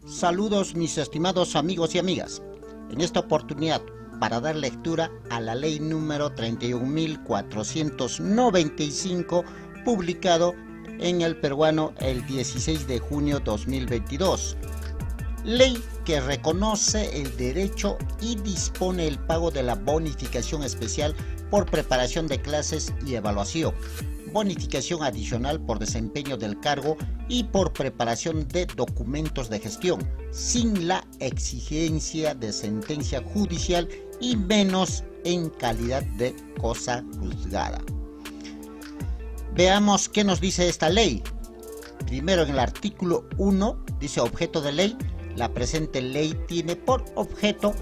Saludos mis estimados amigos y amigas. En esta oportunidad, para dar lectura a la ley número 31.495, publicado en el peruano el 16 de junio 2022. Ley que reconoce el derecho y dispone el pago de la bonificación especial por preparación de clases y evaluación, bonificación adicional por desempeño del cargo y por preparación de documentos de gestión, sin la exigencia de sentencia judicial y menos en calidad de cosa juzgada. Veamos qué nos dice esta ley. Primero, en el artículo 1 dice: objeto de ley. La presente ley tiene por objeto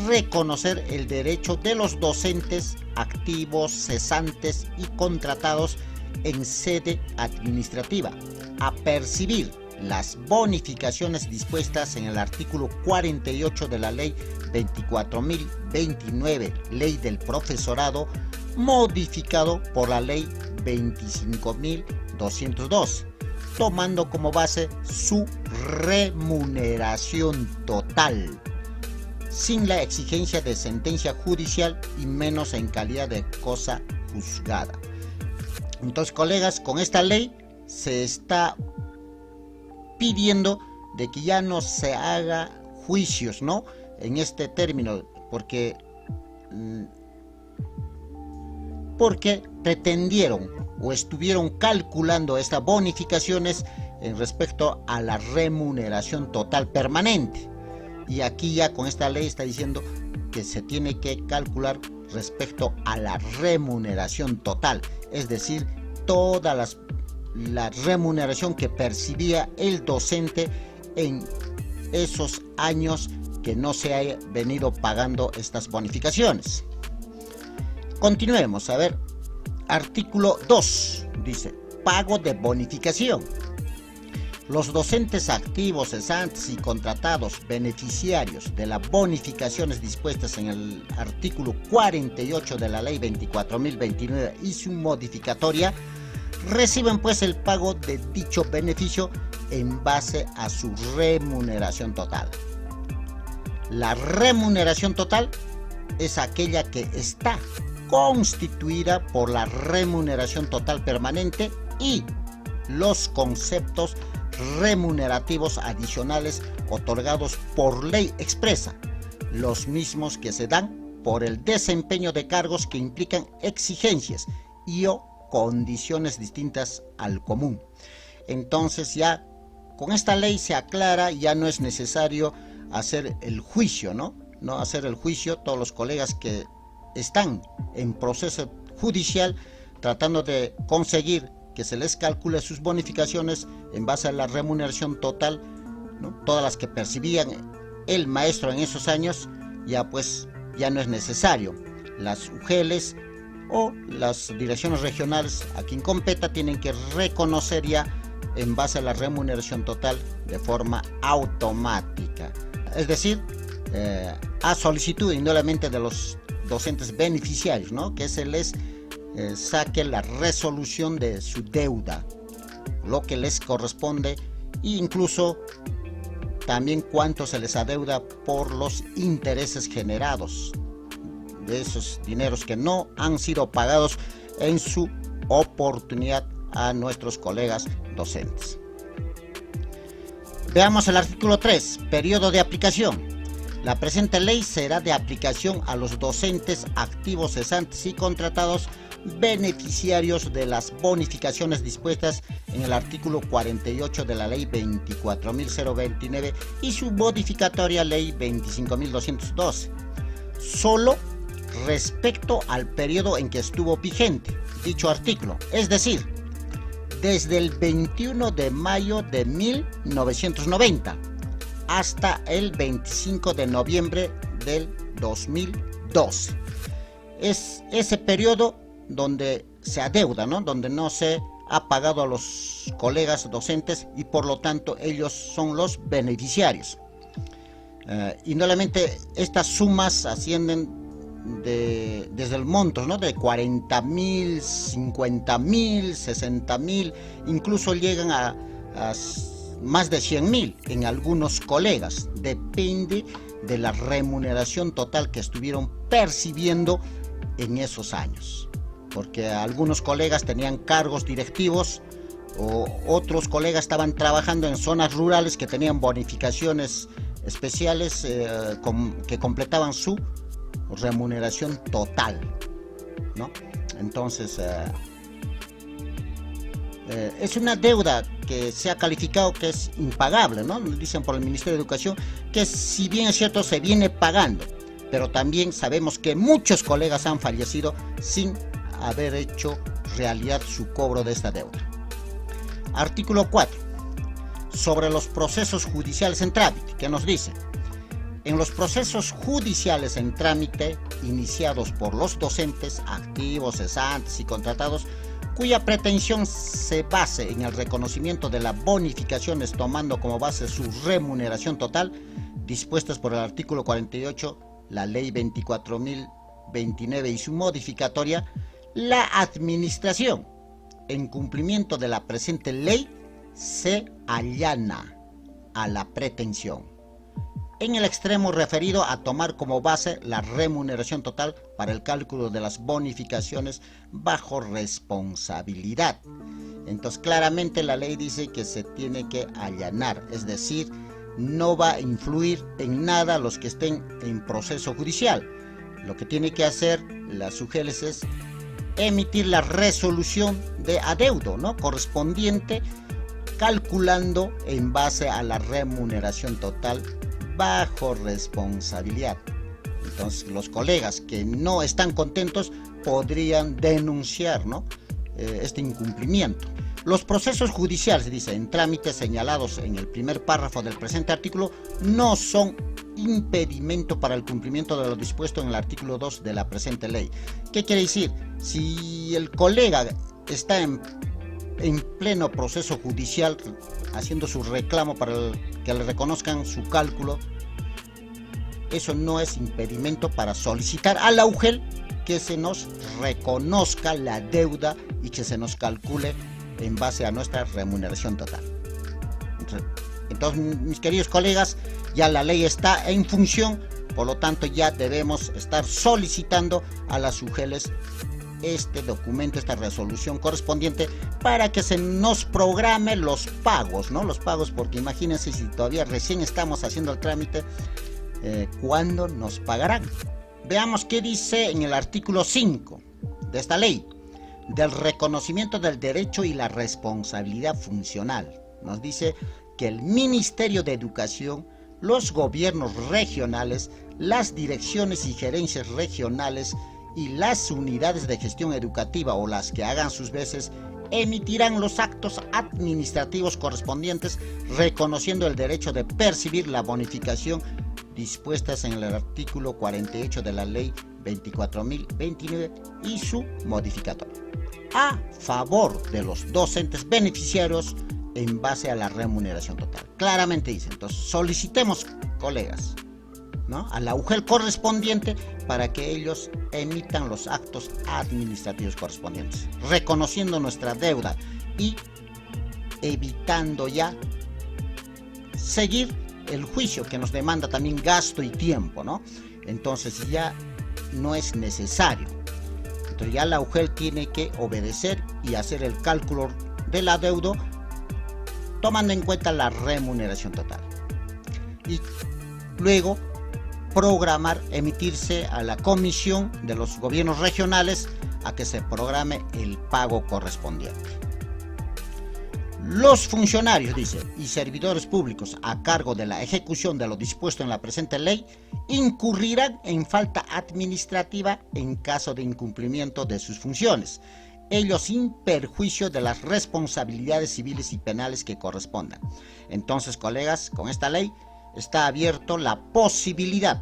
reconocer el derecho de los docentes activos, cesantes y contratados en sede administrativa a percibir las bonificaciones dispuestas en el artículo 48 de la ley 24.029, ley del profesorado, modificado por la ley 25.202, tomando como base su remuneración total, sin la exigencia de sentencia judicial y menos en calidad de cosa juzgada. Entonces, colegas, con esta ley se está pidiendo de que ya no se haga juicios, ¿no?, en este término, porque pretendieron o estuvieron calculando estas bonificaciones en respecto a la remuneración total permanente, y aquí ya con esta ley está diciendo que se tiene que calcular respecto a la remuneración total, es decir, toda la remuneración que percibía el docente en esos años que no se haya venido pagando estas bonificaciones. Continuemos, a ver, artículo 2 dice: pago de bonificación. Los docentes activos, cesantes y contratados beneficiarios de las bonificaciones dispuestas en el artículo 48 de la ley 24.029 y su modificatoria reciben pues el pago de dicho beneficio en base a su remuneración total. La remuneración total es aquella que está constituida por la remuneración total permanente y los conceptos remunerativos adicionales otorgados por ley expresa, los mismos que se dan por el desempeño de cargos que implican exigencias y o condiciones distintas al común. Entonces, ya con esta ley se aclara, ya no es necesario hacer el juicio, no hacer el juicio. Todos los colegas que están en proceso judicial tratando de conseguir que se les calcule sus bonificaciones en base a la remuneración total, ¿no?, todas las que percibían el maestro en esos años, ya no es necesario. Las UGELs o las direcciones regionales a quien competa tienen que reconocer ya en base a la remuneración total de forma automática, es decir, a solicitud indudablemente de los docentes beneficiarios, ¿no?, que se les saque la resolución de su deuda, lo que les corresponde, e incluso también cuánto se les adeuda por los intereses generados de esos dineros que no han sido pagados en su oportunidad a nuestros colegas docentes. Veamos el artículo 3, periodo de aplicación. La presente ley será de aplicación a los docentes activos, cesantes y contratados beneficiarios de las bonificaciones dispuestas en el artículo 48 de la ley 24.029 y su modificatoria ley 25.212, solo respecto al periodo en que estuvo vigente dicho artículo, es decir, desde el 21 de mayo de 1990 hasta el 25 de noviembre del 2012. Es ese periodo donde se adeuda, ¿no?, donde no se ha pagado a los colegas docentes y por lo tanto ellos son los beneficiarios. Indudablemente estas sumas ascienden desde el monto, ¿no?, de 40.000, 50.000, 60.000, incluso llegan a más de 100.000 en algunos colegas. Depende de la remuneración total que estuvieron percibiendo en esos años. Porque algunos colegas tenían cargos directivos o otros colegas estaban trabajando en zonas rurales que tenían bonificaciones especiales que completaban su remuneración total, ¿no? Entonces es una deuda que se ha calificado que es impagable, ¿no? Dicen por el Ministerio de Educación que, si bien es cierto, se viene pagando, pero también sabemos que muchos colegas han fallecido sin haber hecho realidad su cobro de esta deuda. Artículo 4. Sobre los procesos judiciales en trámite, ¿qué nos dice? En los procesos judiciales en trámite iniciados por los docentes activos, cesantes y contratados, cuya pretensión se base en el reconocimiento de las bonificaciones tomando como base su remuneración total, dispuestas por el artículo 48, la ley 24.029 y su modificatoria, la administración, en cumplimiento de la presente ley, se allana a la pretensión, en el extremo referido a tomar como base la remuneración total para el cálculo de las bonificaciones bajo responsabilidad. Entonces, claramente la ley dice que se tiene que allanar, es decir, no va a influir en nada los que estén en proceso judicial. Lo que tiene que hacer las UGELs es emitir la resolución de adeudo, ¿no?, correspondiente, calculando en base a la remuneración total bajo responsabilidad. Entonces, los colegas que no están contentos podrían denunciar, ¿no?, este incumplimiento. Los procesos judiciales, dice, en trámites señalados en el primer párrafo del presente artículo, no son impedimento para el cumplimiento de lo dispuesto en el artículo 2 de la presente ley. ¿Qué quiere decir? Si el colega está en pleno proceso judicial haciendo su reclamo para que le reconozcan su cálculo, eso no es impedimento para solicitar a la UGEL que se nos reconozca la deuda y que se nos calcule en base a nuestra remuneración total. Entonces, mis queridos colegas, ya la ley está en función, por lo tanto ya debemos estar solicitando a las UGELs este documento, esta resolución correspondiente, para que se nos programe los pagos, ¿no? Los pagos, porque imagínense si todavía recién estamos haciendo el trámite, ¿cuándo nos pagarán? Veamos qué dice en el artículo 5 de esta ley, del reconocimiento del derecho y la responsabilidad funcional. Nos dice que el Ministerio de Educación, los gobiernos regionales, las direcciones y gerencias regionales y las unidades de gestión educativa o las que hagan sus veces emitirán los actos administrativos correspondientes reconociendo el derecho de percibir la bonificación dispuestas en el artículo 48 de la ley 24.029 y su modificatoria, a favor de los docentes beneficiarios en base a la remuneración total. Claramente dice, entonces solicitemos, colegas, ¿no?, a la UGEL correspondiente para que ellos emitan los actos administrativos correspondientes, reconociendo nuestra deuda y evitando ya seguir el juicio que nos demanda también gasto y tiempo, ¿no? Entonces ya no es necesario. Entonces ya la UGEL tiene que obedecer y hacer el cálculo del adeudo tomando en cuenta la remuneración total. Y luego programar, emitirse a la comisión de los gobiernos regionales a que se programe el pago correspondiente. Los funcionarios, dice, y servidores públicos a cargo de la ejecución de lo dispuesto en la presente ley incurrirán en falta administrativa en caso de incumplimiento de sus funciones, ello sin perjuicio de las responsabilidades civiles y penales que correspondan. Entonces, colegas, con esta ley está abierto la posibilidad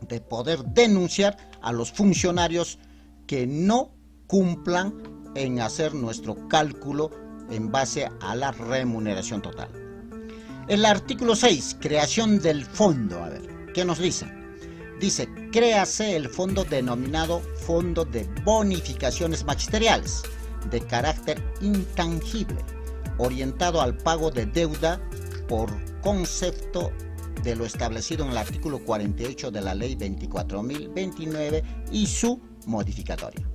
de poder denunciar a los funcionarios que no cumplan en hacer nuestro cálculo en base a la remuneración total. El artículo 6, creación del fondo. A ver, ¿qué nos dice? Dice, créase el fondo denominado Fondo de Bonificaciones Magisteriales de carácter intangible, orientado al pago de deuda por concepto de lo establecido en el artículo 48 de la Ley 24.029 y su modificatoria.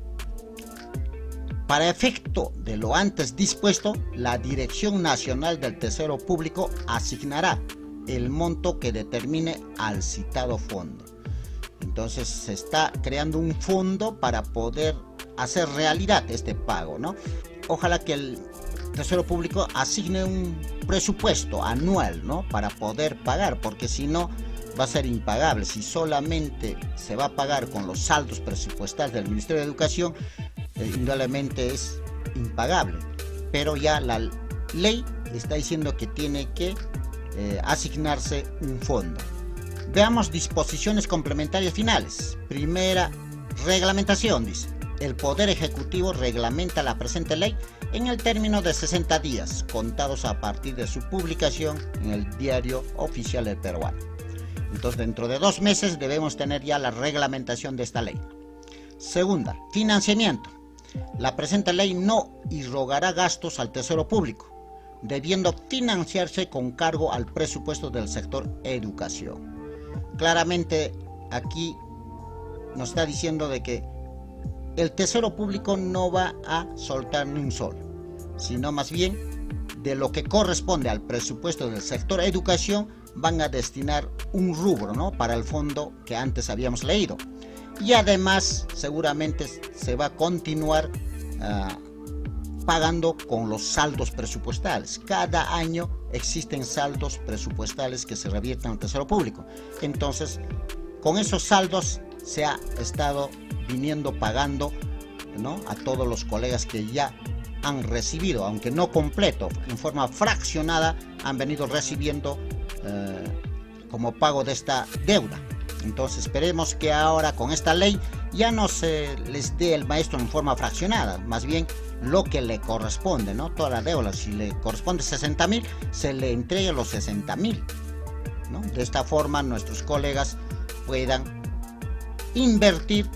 Para efecto de lo antes dispuesto, la Dirección Nacional del Tesoro Público asignará el monto que determine al citado fondo. Entonces se está creando un fondo para poder hacer realidad este pago, ¿no? Ojalá que el Tesoro Público asigne un presupuesto anual, ¿no? Para poder pagar, porque si no va a ser impagable. Si solamente se va a pagar con los saldos presupuestales del Ministerio de Educación, indudablemente es impagable. Pero ya la ley está diciendo que tiene que asignarse un fondo. Veamos disposiciones complementarias finales. Primera, reglamentación, dice. El Poder Ejecutivo reglamenta la presente ley en el término de 60 días, contados a partir de su publicación en el Diario Oficial del Peruano. Entonces, dentro de 2 meses debemos tener ya la reglamentación de esta ley. Segunda, financiamiento. La presente ley no irrogará gastos al Tesoro Público, debiendo financiarse con cargo al presupuesto del sector educación. Claramente aquí nos está diciendo de que el Tesoro Público no va a soltar ni un sol, sino más bien de lo que corresponde al presupuesto del sector educación van a destinar un rubro, ¿no? Para el fondo que antes habíamos leído. Y además seguramente se va a continuar pagando con los saldos presupuestales. Cada año existen saldos presupuestales que se revierten al Tesoro Público. Entonces, con esos saldos se ha estado viniendo pagando, ¿no? A todos los colegas que ya han recibido, aunque no completo, en forma fraccionada, han venido recibiendo como pago de esta deuda. Entonces esperemos que ahora con esta ley ya no se les dé el maestro en forma fraccionada, más bien lo que le corresponde, ¿no? Toda la deuda, si le corresponde 60.000, se le entregue los 60.000, ¿no? De esta forma nuestros colegas puedan invertir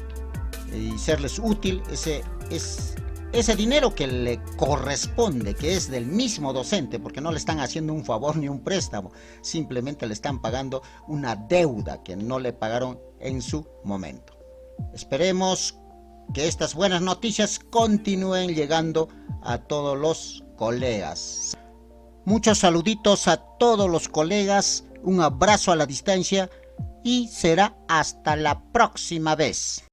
y serles útil ese dinero que le corresponde, que es del mismo docente, porque no le están haciendo un favor ni un préstamo, simplemente le están pagando una deuda que no le pagaron en su momento. Esperemos que estas buenas noticias continúen llegando a todos los colegas. Muchos saluditos a todos los colegas, un abrazo a la distancia y será hasta la próxima vez.